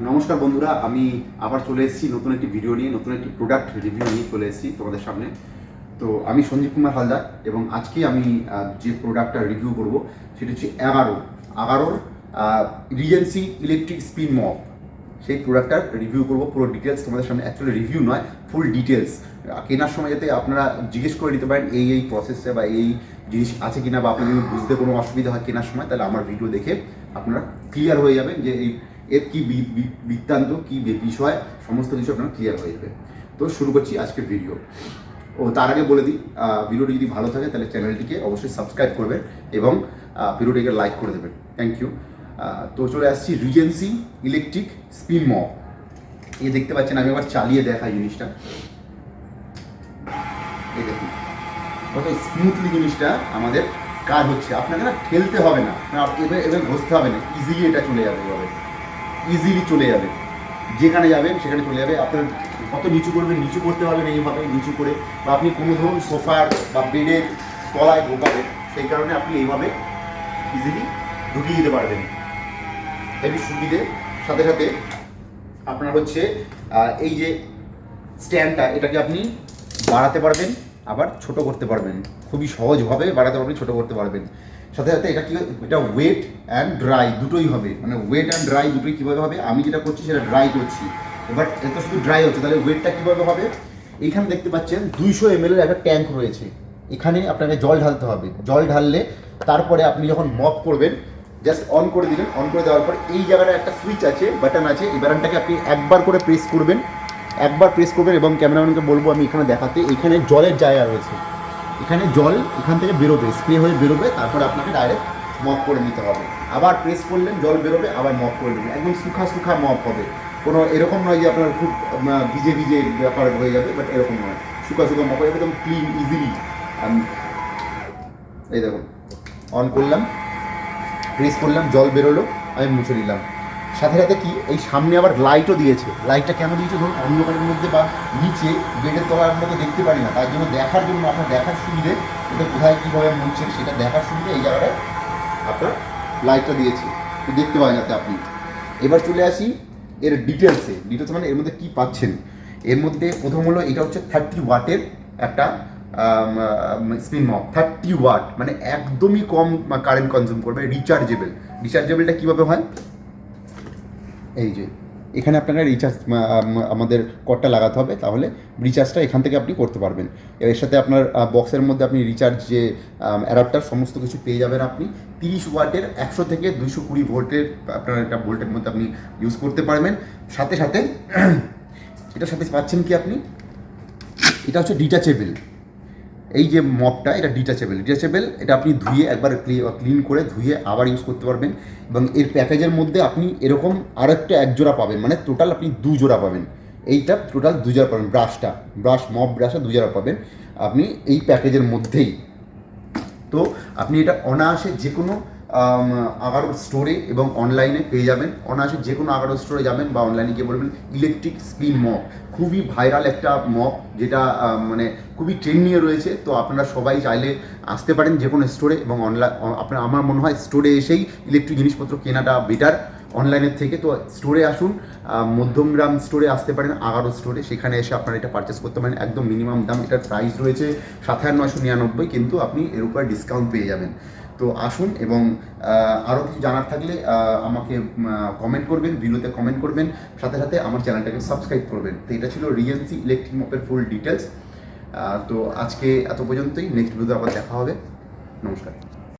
নমস্কার বন্ধুরা, আমি আবার চলে এসেছি নতুন একটি ভিডিও নিয়ে, নতুন একটি প্রোডাক্ট রিভিউ নিয়ে চলে এসেছি তোমাদের সামনে। তো আমি সঞ্জীব কুমার হালদার এবং আজকে আমি যে প্রোডাক্টটা রিভিউ করব সেটা হচ্ছে এগারোর রিজেন্সি ইলেকট্রিক স্পিন মপ। সেই প্রোডাক্টটার রিভিউ করব, পুরো ডিটেলস তোমাদের সামনে। অ্যাকচুয়ালি রিভিউ নয়, ফুল ডিটেলস। কেনার সময় যাতে আপনারা জিজ্ঞেস করে নিতে পারেন এই প্রসেসে বা এই জিনিস আছে কিনা, বা আপনাদের যদি বুঝতে কোনো অসুবিধা হয় কেনার সময়, তাহলে আমার ভিডিও দেখে আপনারা ক্লিয়ার হয়ে যাবেন যে এর কী বৃত্তান্ত, কী বিষয়, সমস্ত কিছু আপনার ক্লিয়ার হয়ে যাবে। তো শুরু করছি আজকের ভিডিও। তার আগে বলে দিই, ভিডিওটি যদি ভালো থাকে তাহলে চ্যানেলটিকে অবশ্যই সাবস্ক্রাইব করবেন এবং ভিডিওটিকে লাইক করে দেবেন। Thank you. তো চলে আসছি রিজেন্সি ইলেকট্রিক স্পিন মপ। এই দেখতে পাচ্ছেন, আমি আবার চালিয়ে দেখাই জিনিসটা। এই দেখুন কত স্মুথলি জিনিসটা আমাদের কাজ হচ্ছে। আপনাকে না ঠেলতে হবে না, এবার ঘষতে হবে না, ইজিলি এটা চলে যাবে, এভাবে ইজিলি চলে যাবে। যেখানে যাবেন সেখানে চলে যাবে। আপনার কত নিচু করবেন, নিচু করতে পারবেন এইভাবে নিচু করে, বা আপনি কোনো ধরুন সোফার বা বেডের তলায় ঢোকাবেন, সেই কারণে আপনি এইভাবে ইজিলি ঢুকিয়ে দিতে পারবেন। হেভি সুবিধে। সাথে সাথে আপনার হচ্ছে এই যে স্ট্যান্ডটা, এটাকে আপনি বাড়াতে পারবেন, আবার ছোট করতে পারবেন। খুবই সহজভাবে বাড়াতে পারবেন, ছোট করতে পারবেন। সাথে সাথে এটা কি, এটা ওয়েট অ্যান্ড ড্রাই দুটোই হবে। মানে ওয়েট অ্যান্ড ড্রাই দুটোই কীভাবে হবে, আমি যেটা করছি সেটা ড্রাই করছি। এবার এটা শুধু ড্রাই হচ্ছে, তাহলে ওয়েটটা কীভাবে হবে। এইখানে দেখতে পাচ্ছেন 200 ml একটা ট্যাঙ্ক রয়েছে। এখানে আপনাকে জল ঢালতে হবে। জল ঢাললে তারপরে আপনি যখন মপ করবেন, জাস্ট অন করে দিলেন। অন করে দেওয়ার পর এই জায়গাটা একটা সুইচ আছে, বাটন আছে। এই বাটনটাকে আপনি একবার করে প্রেস করবেন, এবং ক্যামেরাম্যানকে বলবো আমি এখানে দেখাতে। এখানে জলের জায়গা রয়েছে, এখানে জল এখান থেকে বেরোবে, স্প্রে হয়ে বেরোবে। তারপরে আপনাকে ডাইরেক্ট মপ করে নিতে হবে। আবার প্রেস করলেন, জল বেরোবে, আবার মপ করে নেবেন। একদম সুখা মপ হবে। কোনো এরকম নয় যে আপনার খুব ভিজে ব্যাপার হয়ে যাবে, বাট এরকম নয়, সুখা মপ হয়ে যাবে, একদম ক্লিন ইজিলি। এই দেখুন, অন করলাম, প্রেস করলাম, জল বেরোলো, আমি মুছে নিলাম। সাথে সাথে কি, এই সামনে আবার লাইটও দিয়েছে। লাইটটা কেন দিয়েছে, ধরুন অন্ধকারের মধ্যে বা নিচে বেডের তলার মধ্যে দেখতে পারি না, তার জন্য দেখার জন্য, আপনার দেখার সুবিধে, এটা কোথায় কীভাবে মুছছে সেটা দেখার সুবিধে এই জায়গাটায় আপনার লাইটটা দিয়েছে, দেখতে পাওয়া যাতে আপনি। এবার চলে আসি এর ডিটেলসে। ডিটেলস মানে এর মধ্যে কী পাচ্ছেন। এর মধ্যে প্রথম হলো, এটা হচ্ছে 30 ওয়াটের একটা স্পিন মপ। 30 ওয়াট মানে একদমই কম কারেন্ট কনজিউম করবে। রিচার্জেবলটা কীভাবে হয়, এই যে এখানে আপনাকে রিচার্জ, আমাদের কর্ডটা লাগাতে হবে, তাহলে রিচার্জটা এখান থেকে আপনি করতে পারবেন। এর সাথে আপনার বক্সের মধ্যে আপনি রিচার্জ যে অ্যাডাপ্টার সমস্ত কিছু পেয়ে যাবেন আপনি। 30 ওয়াটের 100 থেকে 220 ভোল্টের আপনার একটা ভোল্টের মধ্যে আপনি ইউজ করতে পারবেন। সাথে সাথে এটার সাথে পাচ্ছেন কি আপনি, এটা হচ্ছে ডিটাচেবল। এই যে মপটা, এটা ডিটাচেবল। এটা আপনি ধুয়ে একবার ক্লিন করে ধুয়ে আবার ইউজ করতে পারবেন। এবং এর প্যাকেজের মধ্যে আপনি এরকম আরেকটা 1 জোড়া পাবেন, মানে টোটাল আপনি 2 জোড়া পাবেন। এইটা টোটাল 2 জোড়া পাবেন। মপ ব্রাশে 2 জোড়া পাবেন আপনি এই প্যাকেজের মধ্যেই। তো আপনি এটা অনায়াসে যে কোনো আগারো স্টোরে এবং অনলাইনে পেয়ে যাবেন। অনায়াসে যে কোনো আগারো স্টোরে যাবেন বা অনলাইনে গিয়ে বলবেন ইলেকট্রিক স্পিন মপ। খুবই ভাইরাল একটা মপ, যেটা মানে খুবই ট্রেন্ডিংয়ে রয়েছে। তো আপনারা সবাই চাইলে আসতে পারেন যে কোনো স্টোরে, এবং আমার মনে হয় স্টোরে এসেই ইলেকট্রিক জিনিসপত্র কেনাটা বেটার অনলাইনের থেকে। তো স্টোরে আসুন, মধ্যমগ্রাম স্টোরে আসতে পারেন, আগারো স্টোরে, সেখানে এসে আপনারা এটা পারচেস করতে পারেন। একদম মিনিমাম দাম, এটার প্রাইস রয়েছে 7999, কিন্তু আপনি এর উপরে ডিসকাউন্ট পেয়ে যাবেন। তো আসুন, এবং আরও কিছু জানার থাকলে আমাকে কমেন্ট করবেন, ভিডিওতে কমেন্ট করবেন। সাথে সাথে আমার চ্যানেলটাকে সাবস্ক্রাইব করবেন। তো এটা ছিল রিজেন্সি ইলেকট্রিক মপের ফুল ডিটেলস। তো আজকে এত পর্যন্তই। নেক্সট ভিডিওতে আবার দেখা হবে। নমস্কার।